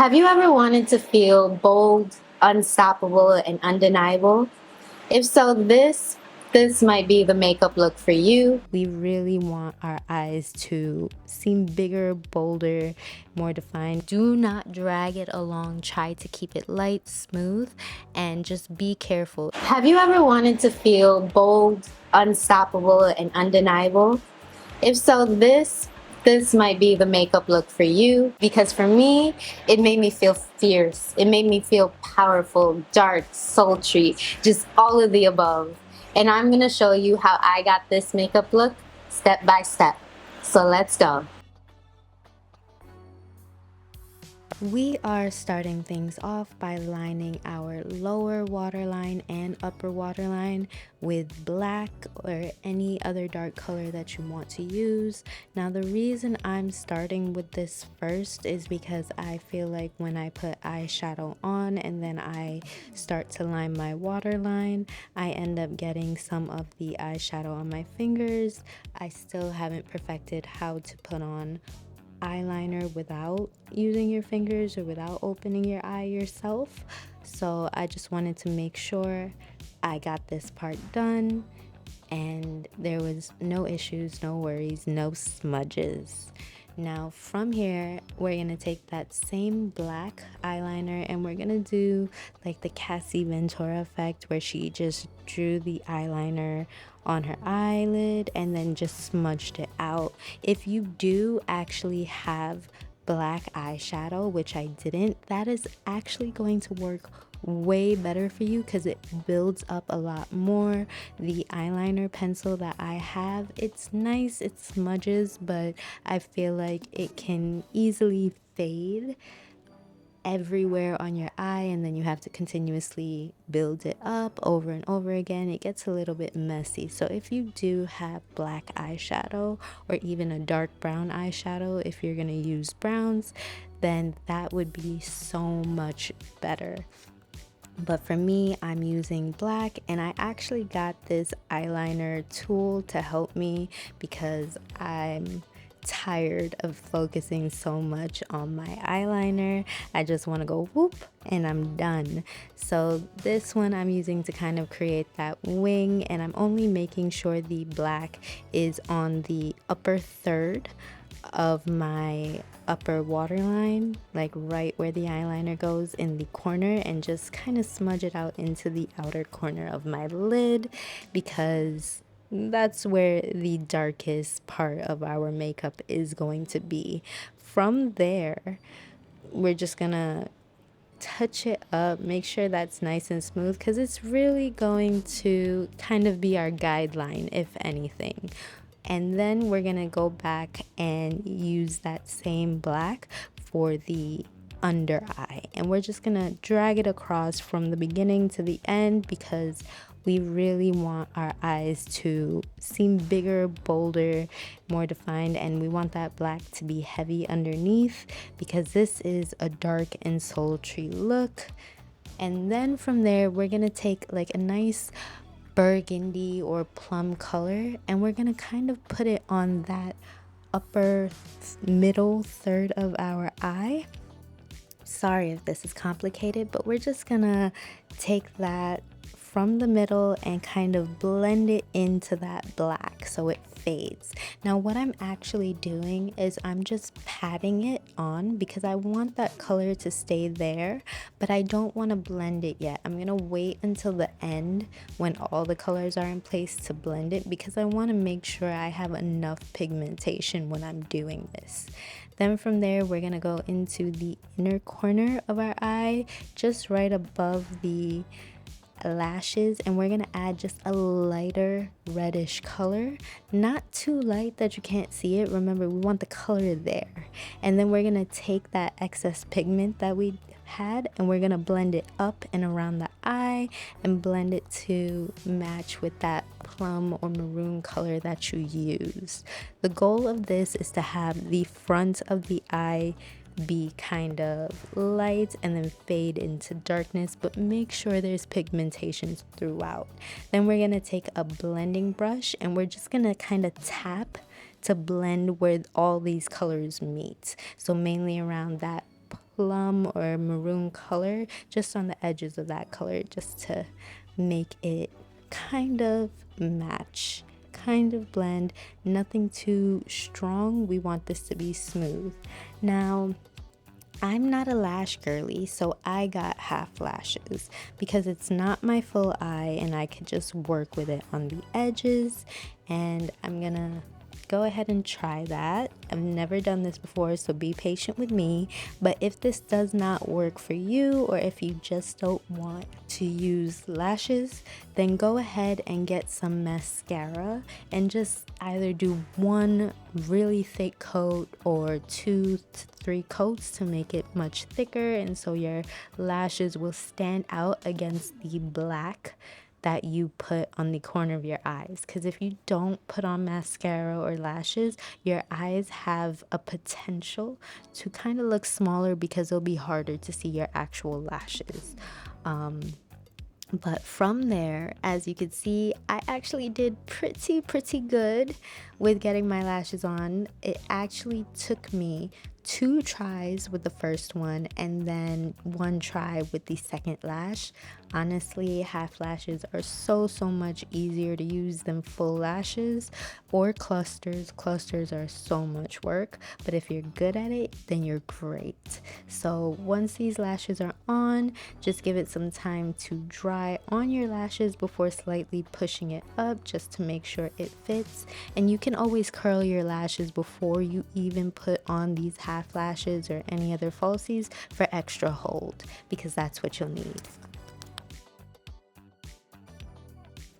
Have you ever wanted to feel bold, unstoppable, and undeniable? If so, this might be the makeup look for you. We really want our eyes to seem bigger, bolder, more defined. Do not drag it along. Try to keep it light, smooth, and just be careful. Have you ever wanted to feel bold, unstoppable, and undeniable? If so, this might be the makeup look for you, because for me, it made me feel fierce. It made me feel powerful, dark, sultry, just all of the above. And I'm gonna show you how I got this makeup look step by step. So let's go. We are starting things off by lining our lower waterline and upper waterline with black or any other dark color that you want to use. Now, the reason I'm starting with this first is because I feel like when I put eyeshadow on and then I start to line my waterline, I end up getting some of the eyeshadow on my fingers. I still haven't perfected how to put on eyeliner without using your fingers or without opening your eye yourself. So I just wanted to make sure I got this part done and there was no issues, no worries, no smudges. Now from here, we're gonna take that same black eyeliner and we're gonna do like the Cassie Ventura effect, where she just drew the eyeliner on her eyelid and then just smudged it out. If you do actually have black eyeshadow, which I didn't, that is actually going to work way better for you because it builds up a lot more. The eyeliner pencil that I have, it's nice, it smudges, but I feel like it can easily fade everywhere on your eye, and then you have to continuously build it up over and over again. It gets a little bit messy. So if you do have black eyeshadow or even a dark brown eyeshadow, if you're gonna use browns, then that would be so much better. But for me, I'm using black, and I actually got this eyeliner tool to help me because I'm tired of focusing so much on my eyeliner. I just want to go whoop and I'm done. So this one I'm using to kind of create that wing, and I'm only making sure the black is on the upper third of my upper waterline, like right where the eyeliner goes in the corner, and just kind of smudge it out into the outer corner of my lid because that's where the darkest part of our makeup is going to be. From there, we're just gonna touch it up, make sure that's nice and smooth, because it's really going to kind of be our guideline, if anything. And then we're gonna go back and use that same black for the under eye, and we're just gonna drag it across from the beginning to the end because we really want our eyes to seem bigger, bolder, more defined, and we want that black to be heavy underneath because this is a dark and sultry look. And then from there, we're gonna take like a nice burgundy or plum color, and we're gonna kind of put it on that upper middle third of our eye. Sorry if this is complicated, but we're just gonna take that from the middle and kind of blend it into that black so it fades. Now what I'm actually doing is I'm just patting it on because I want that color to stay there, but I don't want to blend it yet. I'm gonna wait until the end when all the colors are in place to blend it because I want to make sure I have enough pigmentation when I'm doing this. Then from there, we're gonna go into the inner corner of our eye, just right above the lashes, and we're gonna add just a lighter reddish color, not too light that you can't see it. Remember, we want the color there. And then we're gonna take that excess pigment that we had and we're gonna blend it up and around the eye and blend it to match with that plum or maroon color that you use. The goal of this is to have the front of the eye be kind of light and then fade into darkness, but make sure there's pigmentations throughout. Then we're gonna take a blending brush and we're just gonna kind of tap to blend where all these colors meet. So mainly around that plum or maroon color just on the edges of that color, just to make it kind of match, kind of blend. Nothing too strong. We want this to be smooth. Now, I'm not a lash girly, so I got half lashes because it's not my full eye and I could just work with it on the edges. And I'm gonna go ahead and try that. I've never done this before, so be patient with me. But if this does not work for you, or if you just don't want to use lashes, then go ahead and get some mascara and just either do one really thick coat or 2 to 3 coats to make it much thicker, and so your lashes will stand out against the black that you put on the corner of your eyes. Because if you don't put on mascara or lashes, your eyes have a potential to kind of look smaller because it'll be harder to see your actual lashes. But from there, as you can see, I actually did pretty good with getting my lashes on. It actually took me 2 tries with the first one and then 1 try with the second lash. Honestly, half lashes are so much easier to use than full lashes or clusters. Clusters are so much work, but if you're good at it, then you're great. So once these lashes are on, just give it some time to dry on your lashes before slightly pushing it up just to make sure it fits. And you can always curl your lashes before you even put on these half lashes or any other falsies for extra hold, because that's what you'll need.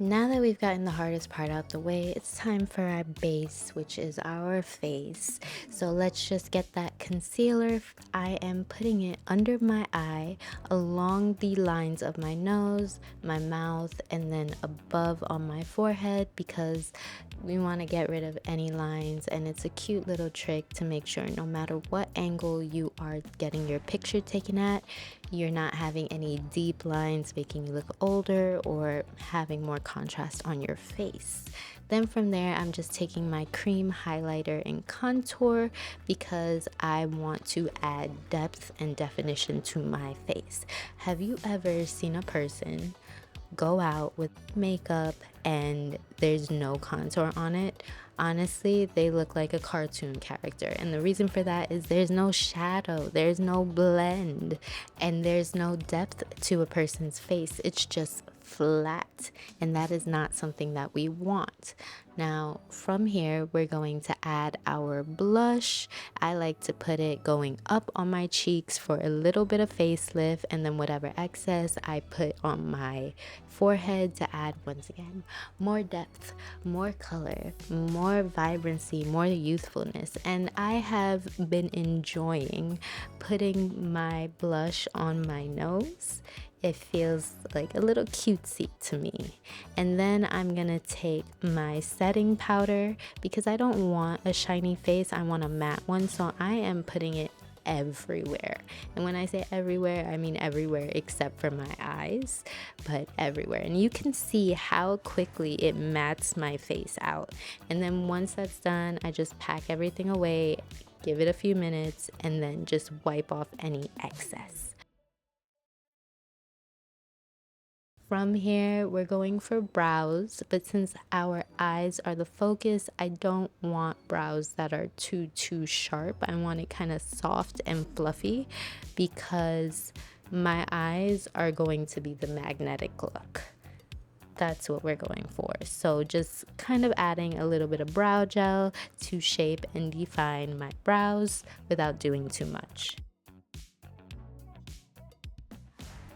Now that we've gotten the hardest part out the way, it's time for our base, which is our face. So let's just get that concealer. I am putting it under my eye, along the lines of my nose, my mouth, and then above on my forehead, because we want to get rid of any lines, and it's a cute little trick to make sure no matter what angle you are getting your picture taken at, you're not having any deep lines making you look older or having more contrast on your face. Then from there, I'm just taking my cream highlighter and contour because I want to add depth and definition to my face. Have you ever seen a person go out with makeup and there's no contour on it? Honestly, they look like a cartoon character, and the reason for that is there's no shadow, there's no blend, and there's no depth to a person's face. It's just flat, and that is not something that we want. Now from here, we're going to add our blush. I like to put it going up on my cheeks for a little bit of facelift, and then whatever excess I put on my forehead to add, once again, more depth, more color, more vibrancy, more youthfulness. And I have been enjoying putting my blush on my nose. It feels like a little cutesy to me. And then I'm gonna take my setting powder because I don't want a shiny face, I want a matte one, so I am putting it everywhere. And when I say everywhere, I mean everywhere except for my eyes, but everywhere. And you can see how quickly it mattes my face out. And then once that's done, I just pack everything away, give it a few minutes, and then just wipe off any excess. From here, we're going for brows, but since our eyes are the focus, I don't want brows that are too sharp. I want it kind of soft and fluffy because my eyes are going to be the magnetic look. That's what we're going for. So just kind of adding a little bit of brow gel to shape and define my brows without doing too much.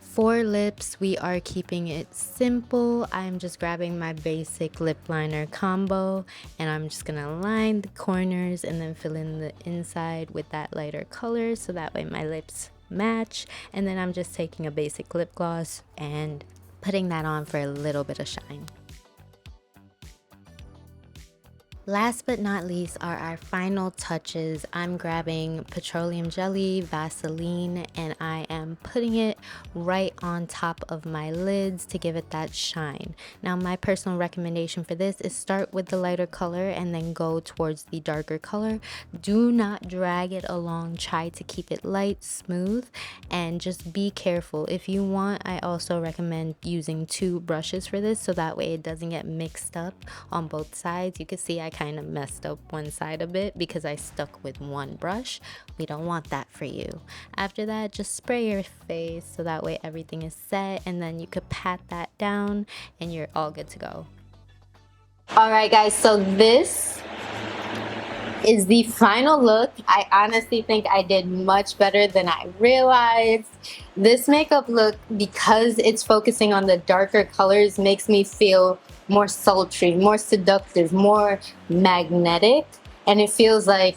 For lips, we are keeping it simple. I'm just grabbing my basic lip liner combo, and I'm just gonna line the corners and then fill in the inside with that lighter color so that way my lips match. And then I'm just taking a basic lip gloss and putting that on for a little bit of shine. Last but not least are our final touches. I'm grabbing petroleum jelly, Vaseline, and I am putting it right on top of my lids to give it that shine. Now, my personal recommendation for this is start with the lighter color and then go towards the darker color. Do not drag it along. Try to keep it light, smooth, and just be careful. If you want, I also recommend using 2 brushes for this so that way it doesn't get mixed up on both sides. You can see I kind of messed up one side a bit because I stuck with 1 brush. We don't want that for you. After that, just spray your face so that way everything is set, and then you could pat that down and you're all good to go. Alright guys, so this is the final look. I honestly think I did much better than I realized. This makeup look, because it's focusing on the darker colors, makes me feel more sultry, more seductive, more magnetic, and it feels like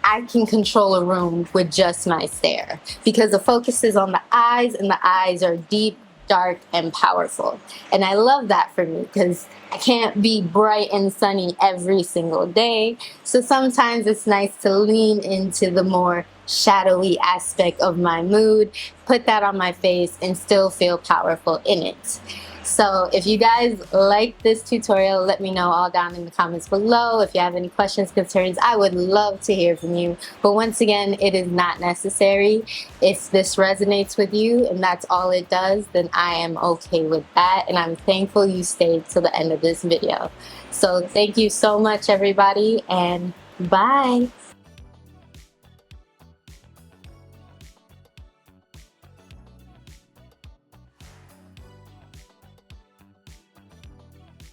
I can control a room with just my stare because the focus is on the eyes, and the eyes are deep, dark, and powerful. And I love that for me because I can't be bright and sunny every single day. So sometimes it's nice to lean into the more shadowy aspect of my mood, put that on my face, and still feel powerful in it. So if you guys like this tutorial, let me know all down in the comments below. If you have any questions, concerns, I would love to hear from you. But once again, it is not necessary. If this resonates with you and that's all it does, then I am okay with that. And I'm thankful you stayed till the end of this video. So thank you so much, everybody, and bye.